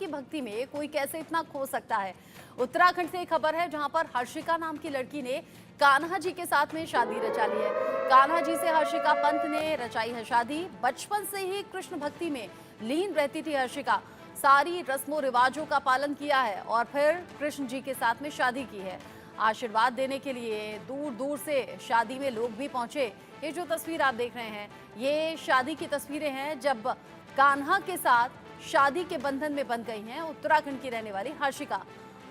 की भक्ति में कोई कैसे इतना खो सकता है। उत्तराखंड से एक खबर है जहां पर हर्षिका नाम की लड़की ने कान्हा जी के साथ में शादी रचा ली है। कान्हा जी से हर्षिका पंत ने रचाई है शादी। बचपन से ही कृष्ण भक्ति में लीन रहती थी हर्षिका। सारी रस्मों रिवाजों का पालन किया है और फिर कृष्ण जी के साथ में शादी की है। आशीर्वाद देने के लिए दूर दूर से शादी में लोग भी पहुंचे। ये जो तस्वीर आप देख रहे हैं, ये शादी की तस्वीरें हैं जब कान्हा के साथ शादी के बंधन में बंध गई हैं उत्तराखंड की रहने वाली हर्षिका।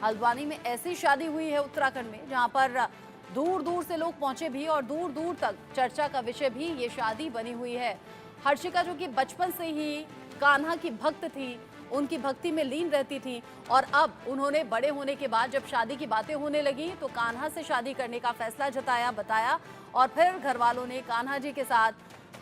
हल्द्वानी में ऐसी शादी हुई है उत्तराखंड में जहां पर दूर दूर से लोग पहुंचे भी और दूर दूर तक चर्चा का विषय भी ये शादी बनी हुई है। हर्षिका जो कि बचपन से ही कान्हा की भक्त थी, उनकी भक्ति में लीन रहती थी और अब उन्होंने बड़े होने के बाद जब शादी की बातें होने लगी तो कान्हा से शादी करने का फैसला जताया, बताया और फिर घर वालों ने कान्हा जी के साथ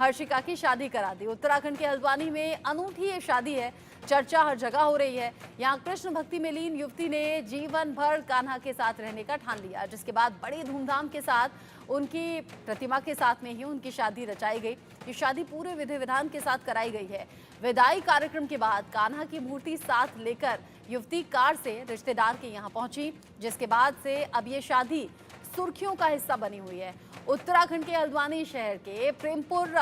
हर्षिका की शादी करा दी। उत्तराखंड के हल्द्वानी में अनूठी ये शादी है, चर्चा हर जगह हो रही है। यहाँ कृष्ण भक्ति में लीन युवती ने जीवन भर कान्हा के साथ रहने का ठान लिया, जिसके बाद बड़ी धूमधाम के साथ उनकी प्रतिमा के साथ में ही उनकी शादी रचाई गई। ये शादी पूरे विधि विधान के साथ कराई गई है। विदाई कार्यक्रम के बाद कान्हा की मूर्ति साथ लेकर युवती कार से रिश्तेदार के यहाँ पहुंची, जिसके बाद से अब ये शादी सुर्खियों का हिस्सा बनी हुई है। उत्तराखंड के हल्द्वानी शहर के प्रेमपुर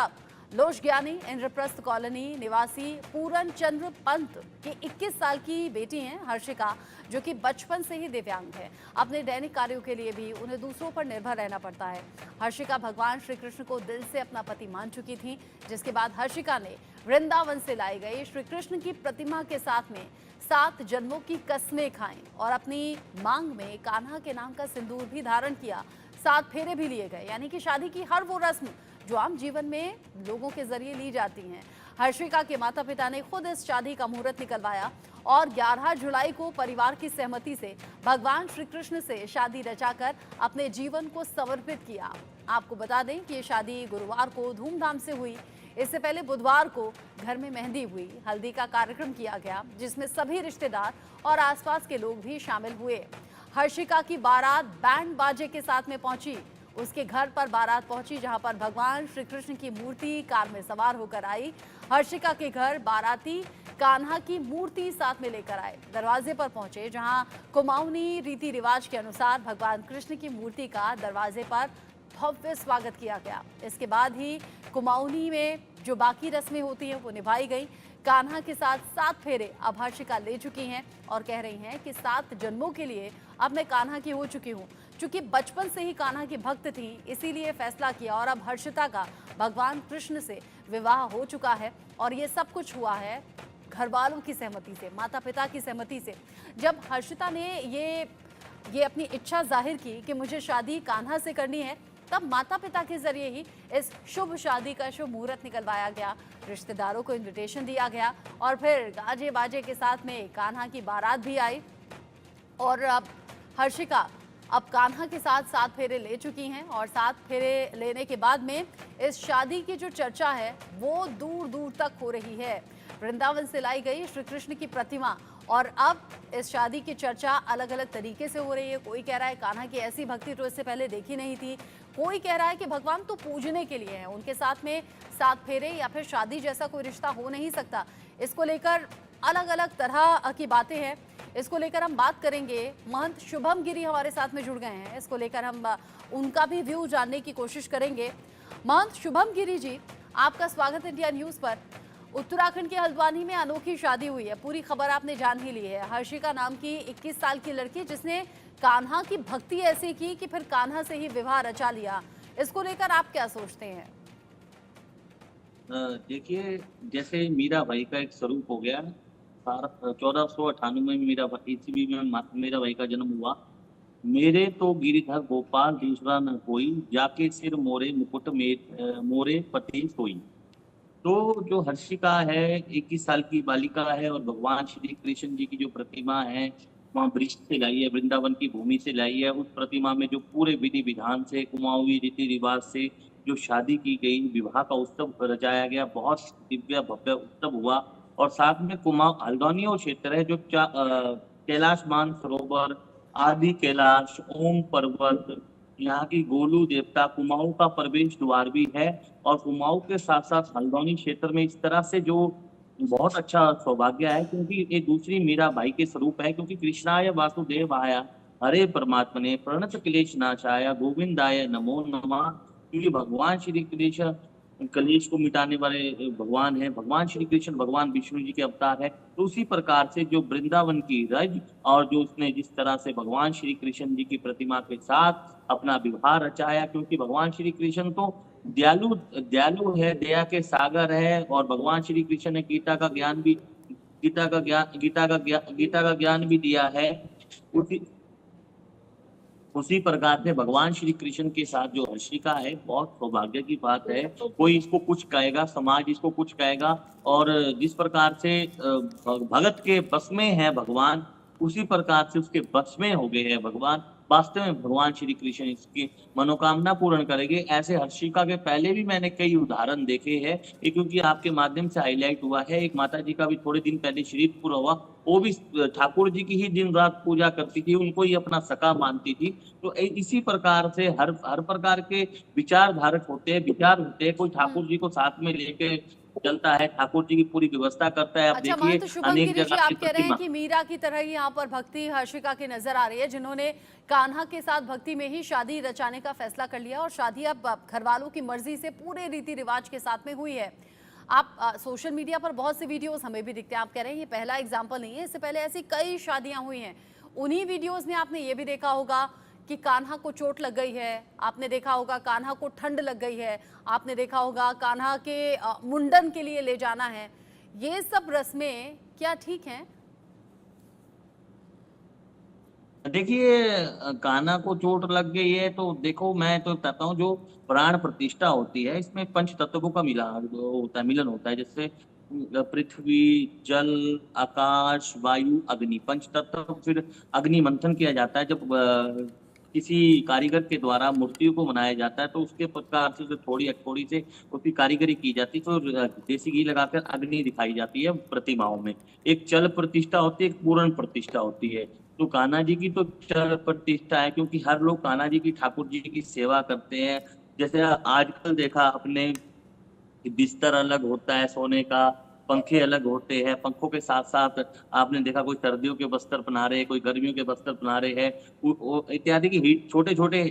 लोशज्ञानी इंद्रप्रस्थ कॉलोनी निवासी पूरन चंद्र पंत की 21 साल की बेटी हैं हर्षिका, जो कि बचपन से ही दिव्यांग है। अपने दैनिक कार्यों के लिए भी उन्हें दूसरों पर निर्भर रहना पड़ता है। हर्षिका भगवान श्री कृष्ण को दिल से अपना पति मान चुकी थी, जिसके बाद हर्षिका ने वृंदावन से लाई गई श्री कृष्ण की प्रतिमा के साथ में 7 जन्मों की कस्में खाएं और अपनी मांग में कान्हा के नाम का सिंदूर भी धारण किया। 7 फेरे भी लिए गए, यानी कि शादी की हर वो रस्म जो आम जीवन में लोगों के जरिए ली जाती हैं। हर्षिका के माता पिता ने खुद इस शादी का मुहूर्त निकलवाया और 11 जुलाई को परिवार की सहमति से भगवान श्री कृष्ण से शादी रचाकर अपने जीवन को समर्पित किया। आपको बता दें कि ये शादी गुरुवार को धूमधाम से हुई। इससे पहले बुधवार को घर में मेहंदी हुई, हल्दी का कार्यक्रम किया गया, जिसमें सभी रिश्तेदार और आसपास के लोग भी शामिल हुए। हर्षिका की बारात बैंड बाजे के साथ में पहुंची। उसके घर पर बारात पहुंची, जहां पर भगवान श्री कृष्ण की मूर्ति कार में सवार होकर आई। हर्षिका के घर बाराती कान्हा की मूर्ति साथ में लेकर आए। दरवाजे पर पहुंचे, जहां कुमाऊनी रीति रिवाज के अनुसार भगवान कृष्ण की मूर्ति का दरवाजे पर भव्य स्वागत किया गया। इसके बाद ही कुमाऊनी में जो बाकी रस्में होती हैं वो निभाई गई। कान्हा के साथ 7 फेरे अब हर्षिका ले चुकी हैं और कह रही हैं कि 7 जन्मों के लिए अब मैं कान्हा की हो चुकी हूँ। चूंकि बचपन से ही कान्हा की भक्त थी, इसीलिए फैसला किया और अब हर्षिता का भगवान कृष्ण से विवाह हो चुका है और ये सब कुछ हुआ है घर वालों की सहमति से, माता पिता की सहमति से। जब हर्षिता ने ये अपनी इच्छा जाहिर की कि मुझे शादी कान्हा से करनी है, तब माता पिता के जरिए ही इस शुभ शादी का शुभ मुहूर्त निकलवाया गया। रिश्तेदारों को इन्विटेशन दिया गया और फिर गाजे बाजे के साथ में कान्हा की बारात भी आई और अब हर्षिका अब कान्हा के साथ 7 फेरे ले चुकी हैं और 7 फेरे लेने के बाद में इस शादी की जो चर्चा है वो दूर दूर तक हो रही है। वृंदावन से लाई गई श्री कृष्ण की प्रतिमा और अब इस शादी की चर्चा अलग अलग तरीके से हो रही है। कोई कह रहा है कान्हा की ऐसी भक्ति तो इससे पहले देखी नहीं थी, कोई कह रहा है कि भगवान तो पूजने के लिए है, उनके साथ में 7 फेरे या फिर शादी जैसा कोई रिश्ता हो नहीं सकता। इसको लेकर अलग अलग तरह की बातें हैं। इसको लेकर हम बात करेंगे। महंत शुभम गिरी हमारे साथ में जुड़ गए हैं, इसको लेकर हम उनका भी व्यू जानने की कोशिश करेंगे। महंत शुभम गिरी जी, आपका स्वागत इंडिया न्यूज पर। उत्तराखंड के हल्द्वानी में अनोखी शादी हुई है, पूरी खबर आपने जान ही ली है। हर्षिका नाम की 21 साल की लड़की जिसने कान्हा की भक्ति ऐसी की कि फिर कान्हा से ही विवाह रचा लिया। इसको लेकर आप क्या सोचते हैं? देखिए, जैसे मीरा भाई का एक स्वरूप हो गया। 1498 में मीरा ईस्वी में मीरा भाई का जन्म हुआ। मेरे तो गिरिधर गोपाल दूसरा न कोई, जाके सिर मोरे मुकुट मोरे पति सोई। तो जो हर्षिका है 21 साल की बालिका है और भगवान श्री कृष्ण जी की जो प्रतिमा है वहाँ ब्रिज से लाई है, वृंदावन की भूमि से लाई है। उस प्रतिमा में जो पूरे विधि विधान से कुमाऊनी रीति रिवाज से जो शादी की गई, विवाह का उत्सव रचाया गया, बहुत दिव्य भव्य उत्सव हुआ। और साथ में कुमाऊं हल्द्वानी क्षेत्र है जो कैलाश मानसरोवर, आदि कैलाश, ओम पर्वत, यहाँ की गोलू देवता, कुमाऊं का प्रवेश द्वार भी है। और कुमाऊं के साथ साथ हल्द्वानी क्षेत्र में इस तरह से जो बहुत अच्छा सौभाग्य है, क्योंकि ये दूसरी मीराबाई के स्वरूप है, क्योंकि कृष्णाय वासुदेवाय हरे परमात्मने प्रणत क्लेश नाशाय गोविंदाय नमो नमः। क्योंकि भगवान श्री कृष्ण कलेश को मिटाने वाले भगवान है, भगवान श्री कृष्ण भगवान विष्णु जी के अवतार है। तो उसी प्रकार से जो वृंदावन की रज और जो उसने जिस तरह से भगवान श्री कृष्ण जी की प्रतिमा के साथ अपना विवाह रचाया, क्योंकि भगवान श्री कृष्ण तो दयालु दयालु है, दया के सागर है, और भगवान श्री कृष्ण ने गीता का ज्ञान भी दिया है। उसी उसी प्रकार से भगवान श्री कृष्ण के साथ जो हर्षिका है, बहुत सौभाग्य की बात है। कोई इसको कुछ कहेगा, समाज इसको कुछ कहेगा, और जिस प्रकार से भगत के बस में है भगवान, उसी प्रकार से उसके बस में हो गए हैं भगवान। वास्तव में भगवान श्री कृष्ण इसकी मनोकामना पूर्ण करेंगे। ऐसे हर्षिका के पहले भी मैंने कई उदाहरण देखे हैं, ये क्योंकि आपके माध्यम से हाईलाइट हुआ है। एक माता जी का भी थोड़े दिन पहले शरीरपुर हुआ, वो भी ठाकुर जी की ही दिन रात पूजा करती थी, उनको ही अपना सखा मानती थी। तो इसी प्रकार से हर प्रकार के विचार धारक होते हैं, विचार होते हैं। कोई ठाकुर जी को साथ में लेके चलता है, ठाकुर जी की पूरी व्यवस्था करता है। आप अच्छा देखिए महंत अनेक शुभंगिरी जी, जगह की आप कह रहे हैं प्रतिमा। कि मीरा की तरह ही यहाँ पर भक्ति हर्षिका की नजर आ रही है, जिन्होंने कान्हा के साथ भक्ति में ही शादी रचाने का फैसला कर लिया, और शादी अब घर वालों की मर्जी से पूरे रीति रिवाज के साथ में हुई है। आप सोशल मीडिया पर बहुत से वीडियोस हमें भी दिखते हैं। आप कह रहे हैं ये पहला एग्जाम्पल नहीं है, इससे पहले ऐसी कई शादियां हुई हैं। उन्हीं वीडियोस में आपने ये भी देखा होगा कि कान्हा को चोट लग गई है, आपने देखा होगा कान्हा को ठंड लग गई है, आपने देखा होगा कान्हा के मुंडन के लिए ले जाना है। ये सब रस्में क्या ठीक हैं? देखिए कान्हा को चोट लग गई है, तो देखो मैं तो कहता हूँ जो प्राण प्रतिष्ठा होती है, इसमें पंच तत्वों का मिलान होता है, मिलन होता है। जैसे पृथ्वी, जल, आकाश, वायु, अग्नि, पंच तत्व। फिर अग्नि मंथन किया जाता है जब किसी कारीगर के द्वारा मूर्तियों को बनाया जाता है, तो उसके प्रकार से थोड़ी थोड़ी से उसकी कारीगरी की जाती है। तो देसी घी लगाकर अग्नि दिखाई जाती है प्रतिमाओं में। एक चल प्रतिष्ठा होती है, एक पूर्ण प्रतिष्ठा होती है। तो कान्हा जी की तो चल प्रतिष्ठा है, क्योंकि हर लोग कान्हा जी की, ठाकुर जी की सेवा करते हैं। जैसे आजकल देखा अपने बिस्तर अलग होता है सोने का, पंखे अलग होते हैं। पंखों के साथ साथ आपने देखा कोई सर्दियों के बस्तर बना रहे हैं, कोई गर्मियों के बस्तर बना रहे हैं, इत्यादि की हीट। छोटे छोटे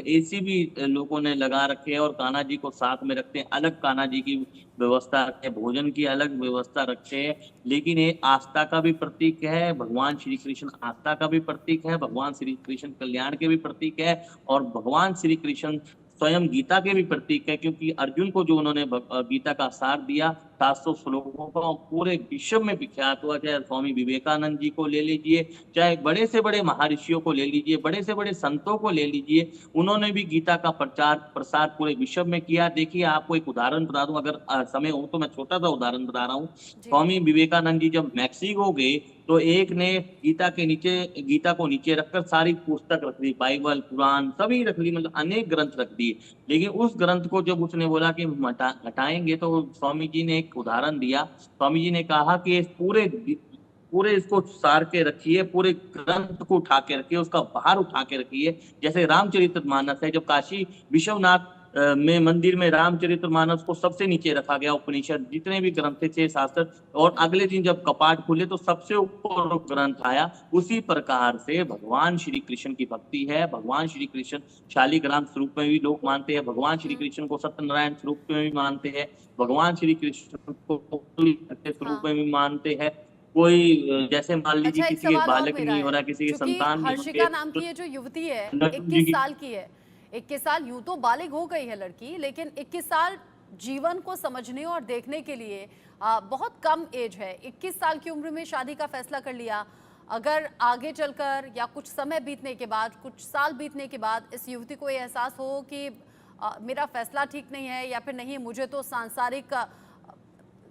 एसी भी लोगों ने लगा रखे हैं, और कान्हा जी को साथ में रखते हैं। अलग कान्हा जी की व्यवस्था रखते हैं, भोजन की अलग व्यवस्था रखते हैं। लेकिन ये आस्था का भी प्रतीक है, भगवान श्री कृष्ण आस्था का भी प्रतीक है, भगवान श्री कृष्ण कल्याण के भी प्रतीक है, और भगवान श्री कृष्ण स्वयं गीता के भी प्रतीक है। क्योंकि अर्जुन को जो उन्होंने गीता का सार दिया, 700 श्लोकों का, पूरे विश्व में विख्यात हुआ। चाहे स्वामी विवेकानंद जी को ले लीजिए, चाहे बड़े से बड़े महर्षियों को ले लीजिए, बड़े से बड़े संतों को ले लीजिए, उन्होंने भी गीता का प्रचार प्रसार पूरे विश्व में किया। देखिए आपको एक उदाहरण बता दूं, अगर समय हो तो मैं छोटा सा उदाहरण बता रहा हूँ। जी। स्वामी विवेकानंद जी जब मैक्सिको गए, तो एक ने गीता को नीचे रखकर सारी पुस्तक रख दी, बाइबल, कुरान सभी रख ली, मतलब अनेक ग्रंथ रख दिए। लेकिन उस ग्रंथ को जब उसने बोला कि हटाएंगे, तो स्वामी जी ने एक उदाहरण दिया। स्वामी जी ने कहा कि पूरे पूरे इसको सार के रखिए, पूरे ग्रंथ को उठा के रखिए, उसका भार उठा के रखिए। जैसे रामचरितमानस है, जब काशी विश्वनाथ में मंदिर में रामचरितमानस को सबसे नीचे रखा गया, उपनिषद जितने भी ग्रंथ थे शास्त्र, और अगले दिन जब कपाट खुले तो सबसे ऊपर ग्रंथ आया। उसी प्रकार से भगवान श्री कृष्ण की भक्ति है। भगवान श्री कृष्ण शालिग्राम स्वरूप में भी लोग मानते हैं, भगवान श्री कृष्ण को सत्यनारायण स्वरूप में भी मानते हैं, भगवान श्री कृष्ण को स्वरूप हाँ। में भी मानते हैं। कोई जैसे मान लीजिए अच्छा, एक किसी के सवाल और बालक मेरा नहीं हो है, रहा, किसी के चूंकि संतान नहीं होते, हर्षिका नाम तो की ये जो युवती है, लक्ष्मण जी 21 की। साल की है। 21 साल, यूं तो बालिग हो गई है लड़की, लेकिन 21 साल जीवन को समझने और देखने के लिए बहुत कम एज है। 21 साल की उम्र में शादी का फैसला कर लिया। अगर आगे चलकर या कुछ समय बीतने के बाद, कुछ साल बीतने के बाद इस युवती को ये एहसास हो कि मेरा फैसला ठीक नहीं है, या फिर नहीं, मुझे तो सांसारिक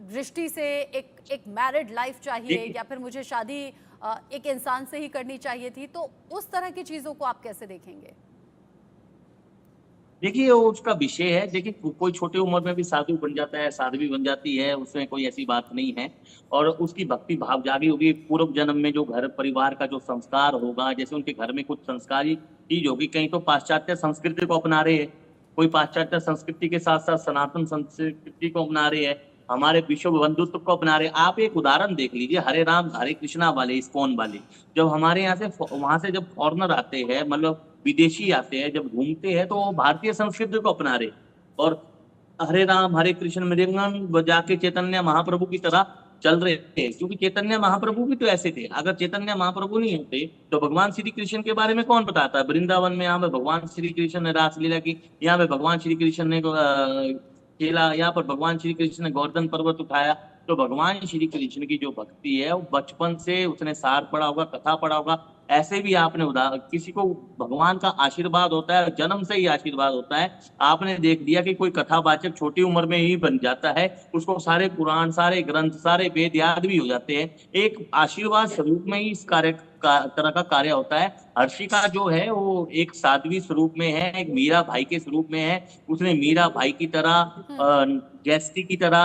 दृष्टि से एक एक मैरिड लाइफ चाहिए, देखिए या फिर मुझे शादी एक इंसान से ही करनी चाहिए थी, तो उस तरह की चीजों को आप कैसे देखेंगे? देखिए वो उसका विषय है। देखिए कोई छोटी उम्र में भी साधु बन जाता है, साध्वी बन जाती है, उसमें कोई ऐसी बात नहीं है। और उसकी भक्ति भाव जागी होगी, पूर्व जन्म में जो घर परिवार का जो संस्कार होगा, जैसे उनके घर में कुछ संस्कारी चीज होगी। कहीं तो पाश्चात्य संस्कृति को अपना रहे हैं, कोई पाश्चात्य संस्कृति के साथ साथ सनातन संस्कृति को अपना रहे हैं। हमारे विश्व बंधुत्व को अपना रहे। आप एक उदाहरण देख लीजिए, हरे राम हरे कृष्णा वाले इस्कॉन वाले, जब हमारे यहाँ से वहां से जब फॉरनर आते हैं, मतलब विदेशी आते हैं, जब घूमते हैं तो वो भारतीय संस्कृति को अपना रहे और हरे राम हरे कृष्ण मृदंगम बजा के चैतन्य महाप्रभु की तरह चल रहे थे। क्योंकि चैतन्य महाप्रभु भी तो ऐसे थे। अगर चैतन्य महाप्रभु नहीं होते तो भगवान श्री कृष्ण के बारे में कौन बताता है? वृंदावन में यहाँ पे भगवान श्री कृष्ण ने रासलीला की, यहाँ पे भगवान श्री कृष्ण ने खेला, यहाँ पर भगवान श्री कृष्ण ने गोवर्धन पर्वत उठाया। तो भगवान श्री कृष्ण की जो भक्ति है वो बचपन से उसने सार पढ़ा होगा, कथा पढ़ा होगा। ऐसे भी आपने उदाहरण, किसी को भगवान का आशीर्वाद होता है, जन्म से ही आशीर्वाद होता है। आपने देख लिया कि कोई कथावाचक छोटी उम्र में ही बन जाता है, उसको सारे पुराण, सारे ग्रंथ, सारे वेद याद भी हो जाते हैं। एक आशीर्वाद स्वरूप में ही इस तरह का कार्य होता है। हर्षिका जो है वो एक साध्वी स्वरूप में है, एक मीरा भाई के स्वरूप में है। उसने मीरा भाई की तरह, गैस्टी की तरह